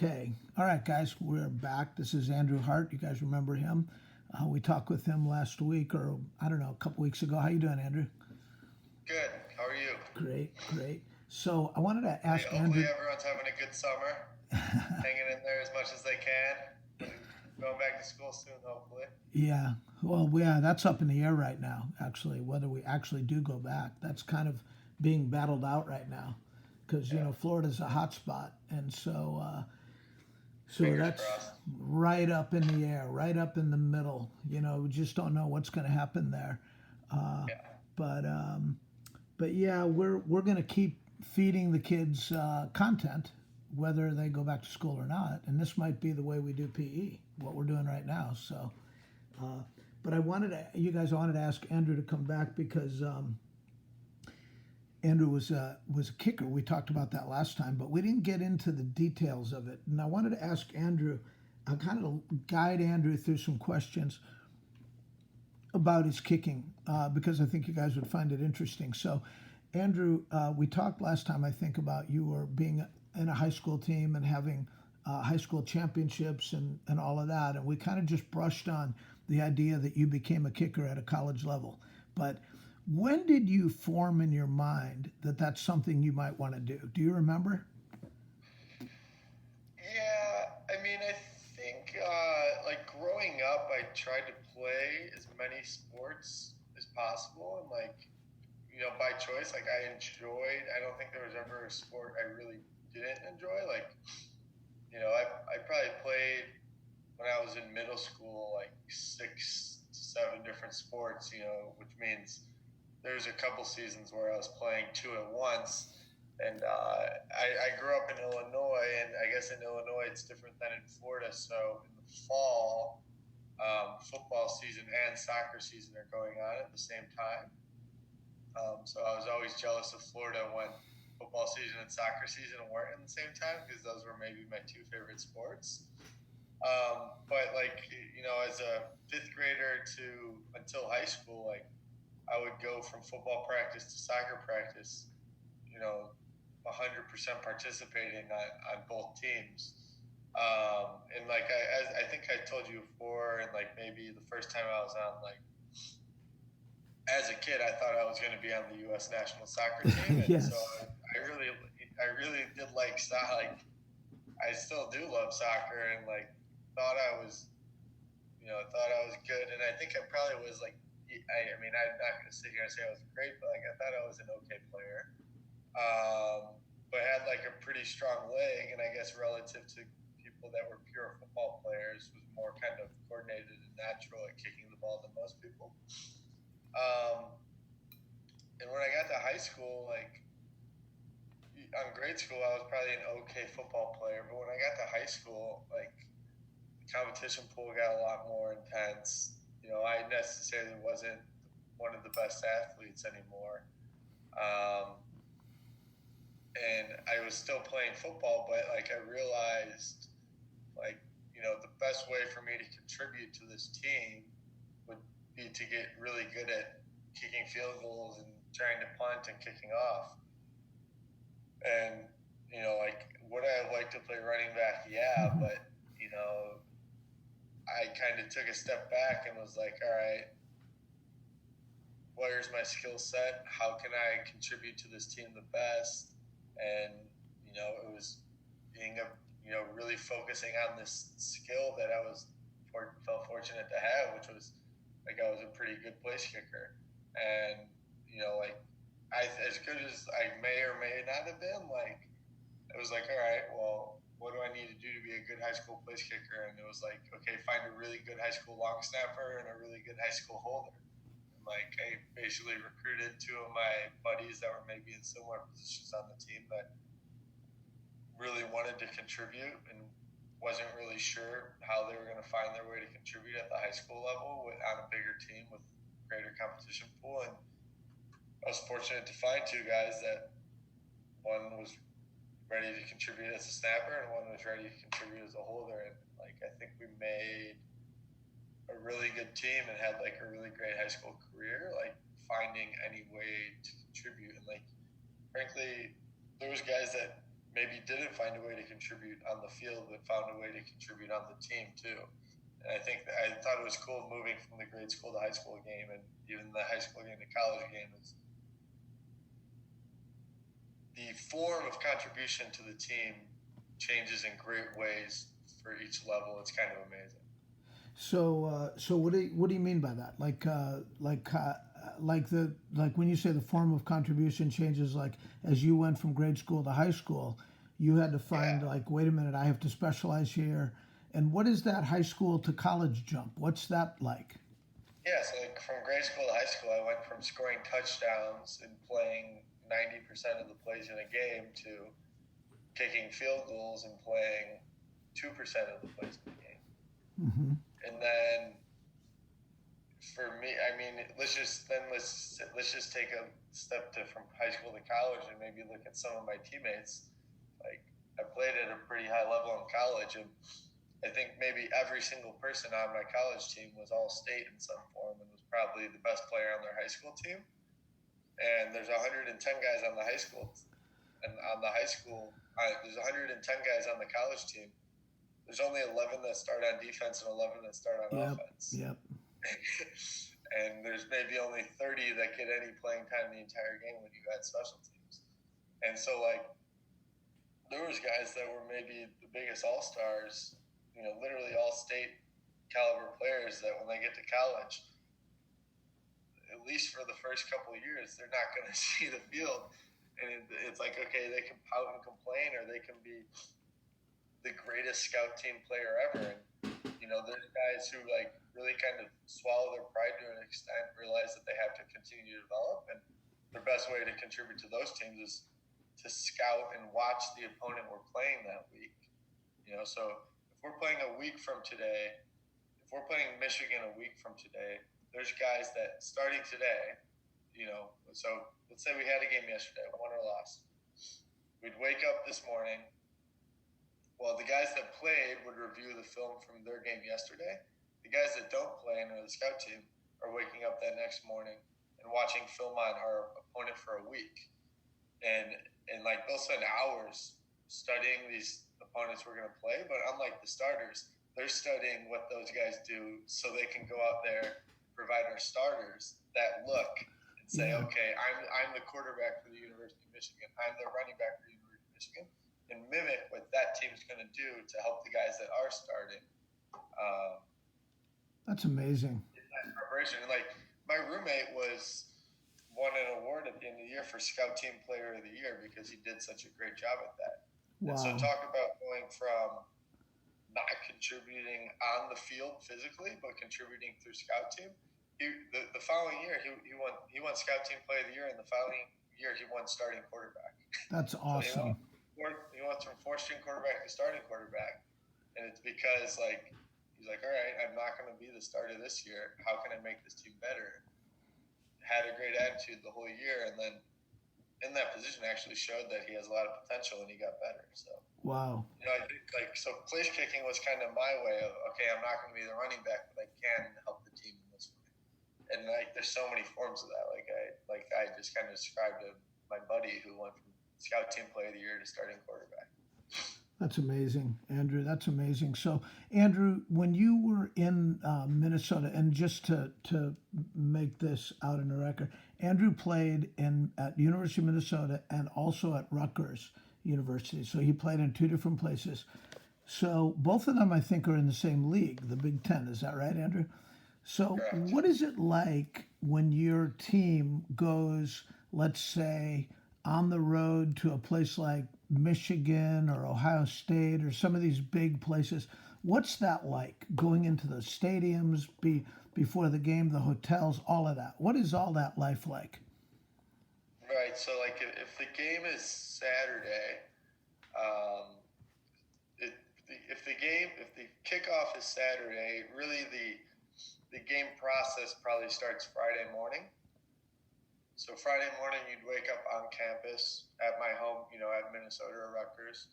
Okay. All right, guys, we're back. This is Andrew Harte. You guys remember him? We talked with him last week, or I don't know, a couple weeks ago. How you doing, Andrew? Good. How are you? Great, great. So I wanted to Hopefully, ask hopefully Andrew. everyone's having a good summer, hanging in there as much as they can. Going back to school soon, hopefully. Yeah, well, yeah, that's up in the air right now. Actually, whether we actually do go back, that's kind of being battled out right now, because Yeah. Florida's a hot spot, and so Fingers that's crossed. right up in the air, right up in the middle. We just don't know what's going to happen there. Yeah. But but yeah, we're going to keep feeding the kids content, whether they go back to school or not. And this might be the way we do PE, what we're doing right now. So, but you guys wanted to ask Andrew to come back because Andrew was a kicker. We talked about that last time, but we didn't get into the details of it. And I wanted to ask Andrew, kind of guide Andrew through some questions about his kicking because I think you guys would find it interesting. So, Andrew, we talked last time, I think, about you were being in a high school team and having high school championships and all of that. And we kind of just brushed on the idea that you became a kicker at a college level. But when did you form in your mind that that's something you might want to do? Do you remember? Yeah. I mean, I think like growing up, I tried to play as many sports as possible, and by choice. Like I enjoyed. I don't think there was ever a sport I really didn't enjoy. I probably played when I was in middle school, like 6 to 7 different sports, which means there's a couple seasons where I was playing two at once. And I grew up in Illinois, and I guess in Illinois it's different than in Florida. So in the fall, football season and soccer season are going on at the same time. So I was always jealous of Florida when football season and soccer season weren't at the same time because those were maybe my two favorite sports. But as a fifth grader to until high school, I would go from football practice to soccer practice, 100% participating on both teams. And I think I told you before, and maybe the first time I was on, as a kid, I thought I was going to be on the U.S. national soccer team, and so Yes. I really did like soccer. I still do love soccer, and thought I was, thought I was good, and I think I probably was I mean, I'm not going to sit here and say I was great, but I thought I was an okay player. But had a pretty strong leg, and I guess relative to people that were pure football players, was more kind of coordinated and natural at kicking the ball than most people. Um, and when I got to high school, on grade school, I was probably an okay football player. But when I got to high school, the competition pool got a lot more intense. I necessarily wasn't one of the best athletes anymore. And I was still playing football, but I realized, the best way for me to contribute to this team would be to get really good at kicking field goals and trying to punt and kicking off. And, would I have liked to play running back? Yeah, Mhm. but, I kind of took a step back and was like, all right, where's my skill set? How can I contribute to this team the best? And, it was being really focusing on this skill that I felt fortunate to have, which was I was a pretty good place kicker. And, as good as I may or may not have been, it was all right, well, what do I need to do to be a good high school place kicker? And it was okay, find a really good high school long snapper and a really good high school holder. And I basically recruited two of my buddies that were maybe in similar positions on the team that really wanted to contribute and wasn't really sure how they were going to find their way to contribute at the high school level on a bigger team with greater competition pool. And I was fortunate to find two guys that one was ready to contribute as a snapper and one was ready to contribute as a holder. And I think we made a really good team and had a really great high school career, finding any way to contribute. And frankly, there was guys that maybe didn't find a way to contribute on the field, but found a way to contribute on the team too. And I thought it was cool moving from the grade school to high school game, and even the high school game to college game, is the form of contribution to the team changes in great ways for each level. It's kind of amazing. So what do you mean by that? Like when you say the form of contribution changes, like as you went from grade school to high school, you had to find like, wait a minute, I have to specialize here. And what is that high school to college jump? What's that like? Yeah, so like from grade school to high school, I went from scoring touchdowns and playing 90% of the plays in a game to kicking field goals and playing 2% of the plays in the game. Mm-hmm. And then for me, I mean, let's just take a step from high school to college and maybe look at some of my teammates. Like, I played at a pretty high level in college, and I think maybe every single person on my college team was all state in some form and was probably the best player on their high school team. And there's 110 guys on the high school, and there's 110 guys on the college team. There's only 11 that start on defense and 11 that start on offense. Yep. And there's maybe only 30 that get any playing time the entire game when you add special teams. And so, like, there was guys that were maybe the biggest all-stars, literally all-state caliber players that when they get to college, at least for the first couple of years, they're not going to see the field. And it's like, okay, they can pout and complain, or they can be the greatest scout team player ever. And, there's guys who, like, really kind of swallow their pride to an extent, realize that they have to continue to develop. And the best way to contribute to those teams is to scout and watch the opponent we're playing that week. So if we're playing a week from today, if we're playing Michigan a week from today, there's guys that starting today, so let's say we had a game yesterday, won or lost. We'd wake up this morning. Well, the guys that played would review the film from their game yesterday. The guys that don't play and are the scout team are waking up that next morning and watching film on our opponent for a week. And like, they'll spend hours studying these opponents we're going to play, but unlike the starters, they're studying what those guys do so they can go out there and provide our starters that look and say, okay, I'm the quarterback for the University of Michigan. I'm the running back for the University of Michigan, and mimic what that team's going to do to help the guys that are starting. That's amazing. That preparation. And, like, my roommate won an award at the end of the year for Scout Team Player of the Year because he did such a great job at that. Wow. And so talk about going from not contributing on the field physically, but contributing through Scout Team. The following year, he won Scout Team Player of the Year, and the following year he won starting quarterback. That's awesome. So he went from fourth-string quarterback to starting quarterback, and it's because, like, he's like, all right, I'm not going to be the starter this year. How can I make this team better? Had a great attitude the whole year, and then in that position actually showed that he has a lot of potential, and he got better. So wow. I think, like, so place kicking was kind of my way of, okay, I'm not going to be the running back, but I can help the team in this way. And, like, there's so many forms of that. Like I just kind of described to my buddy who went from Scout Team Player of the Year to starting quarterback. That's amazing, Andrew. That's amazing. So, Andrew, when you were in Minnesota, and just to make this out in the record, Andrew played at University of Minnesota and also at Rutgers University. So he played in two different places. So both of them, I think, are in the same league, the Big Ten. Is that right, Andrew? So Correct. What is it like when your team goes, let's say, on the road to a place like Michigan or Ohio State or some of these big places? What's that like, going into the stadiums before the game, the hotels, all of that? What is all that life like? Right. So, like, if the game is Saturday, if the kickoff is Saturday, really the game process probably starts Friday morning. So Friday morning, you'd wake up on campus at my home, at Minnesota or Rutgers.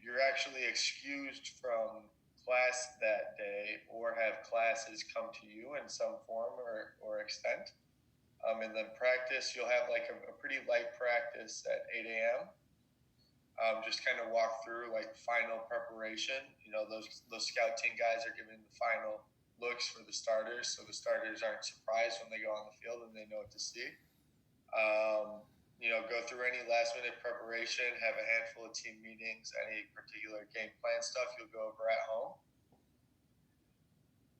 You're actually excused from class that day, or have classes come to you in some form or extent. And then practice, you'll have like a pretty light practice at 8 a.m. just kind of walk through like final preparation. You know, those scout team guys are giving the final looks for the starters, so the starters aren't surprised when they go on the field and they know what to see. You know, go through any last minute preparation, have a handful of team meetings, any particular game plan stuff you'll go over at home.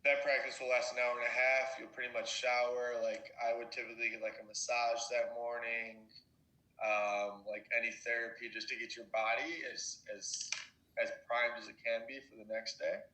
That practice will last an hour and a half. You'll pretty much shower. Like I would typically get like a massage that morning, like any therapy just to get your body as primed as it can be for the next day.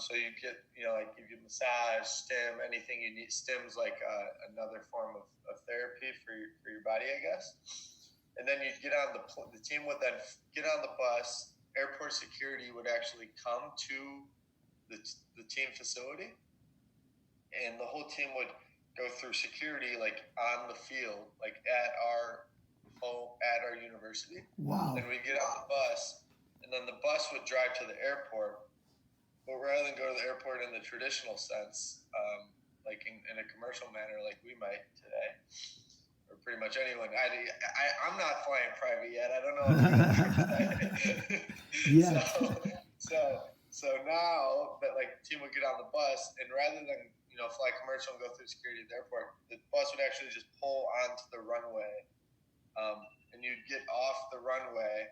So you get, you know, like you get massage, stim, anything you need. Stim's like another form of therapy for your body, I guess. And then you'd get on the team would then get on the bus. Airport security would actually come to the team facility, and the whole team would go through security like on the field, like at our university. Wow. Then we'd get on the bus, and then the bus would drive to the airport. But rather than go to the airport in the traditional sense, like in a commercial manner, like we might today, or pretty much anyone. I'm not flying private yet. I don't know if you're going to Yeah. So now that like the team would get on the bus, and rather than, you know, fly commercial and go through security at the airport, the bus would actually just pull onto the runway, and you'd get off the runway.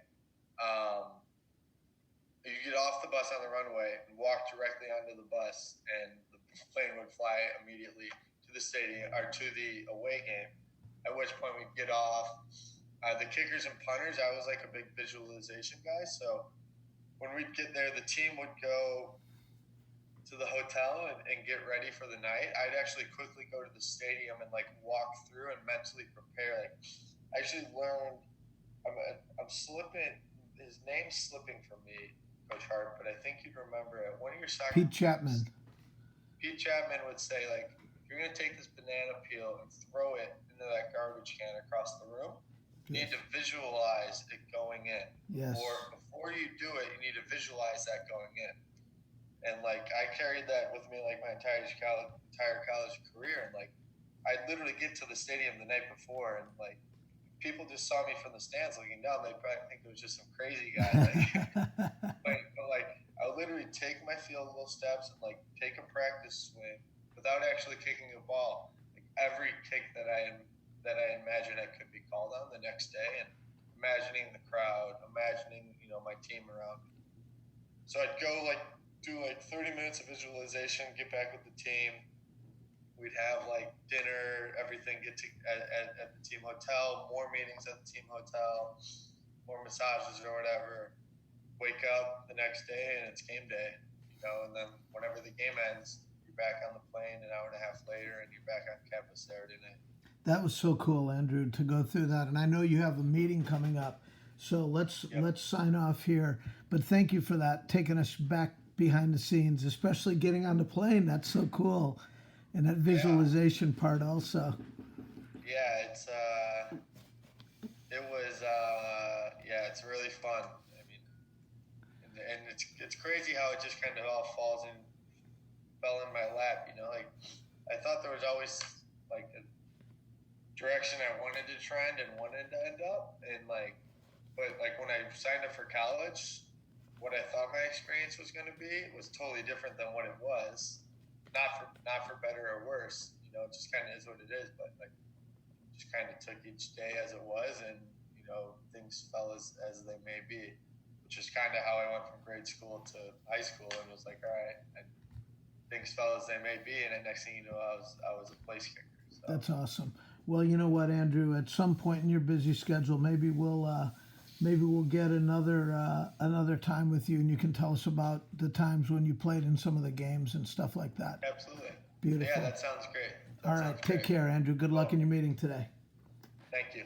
You get off the bus on the runway and walk directly onto the bus, and the plane would fly immediately to the stadium or to the away game. At which point we'd get off. The kickers and punters, I was like a big visualization guy, so when we'd get there, the team would go to the hotel and get ready for the night. I'd actually quickly go to the stadium and like walk through and mentally prepare. Like, I actually learned. I'm slipping. His name's slipping from me, Coach Harte, but I think you'd remember it. One of your soccer Pete Chapman. Pete Chapman would say, like, if you're going to take this banana peel and throw it into that garbage can across the room, you need to visualize it going in. Yes. Or before you do it, you need to visualize that going in. And, like, I carried that with me, like, my entire college career. And, like, I'd literally get to the stadium the night before, and, like, people just saw me from the stands looking down. They probably think it was just some crazy guy. Like, but like, I would literally take my field goal steps and like take a practice swing without actually kicking a ball. Like every kick that I imagine I could be called on the next day, and imagining the crowd, imagining, you know, my team around me. So I'd go like do like 30 minutes of visualization, get back with the team. We'd have like dinner, everything, get to at the team hotel, more meetings at the team hotel, more massages or whatever. Wake up the next day and it's game day, you know, and then whenever the game ends, you're back on the plane an hour and a half later and you're back on campus Saturday night. That was so cool, Andrew, to go through that. And I know you have a meeting coming up, so let's sign off here. But thank you for that, taking us back behind the scenes, especially getting on the plane. That's so cool. And that visualization part also. Yeah, it's it's really fun. I mean, and it's crazy how it just kind of all fell in my lap. You know, like I thought there was always like a direction I wanted to trend and wanted to end up, and but when I signed up for college, what I thought my experience was going to be was totally different than what it was. Not for better or worse, you know, it just kind of is what it is, but like just kind of took each day as it was, and you know, things fell as they may be, which is kind of how I went from grade school to high school, and was like, all right, and things fell as they may be, and then next thing you know, I was a place kicker. So. That's awesome. Well, you know what, Andrew, at some point in your busy schedule, maybe we'll get another time with you, and you can tell us about the times when you played in some of the games and stuff like that. Absolutely. Beautiful. Yeah, that sounds great. All right, take care, Andrew. Good luck in your meeting today. Thank you.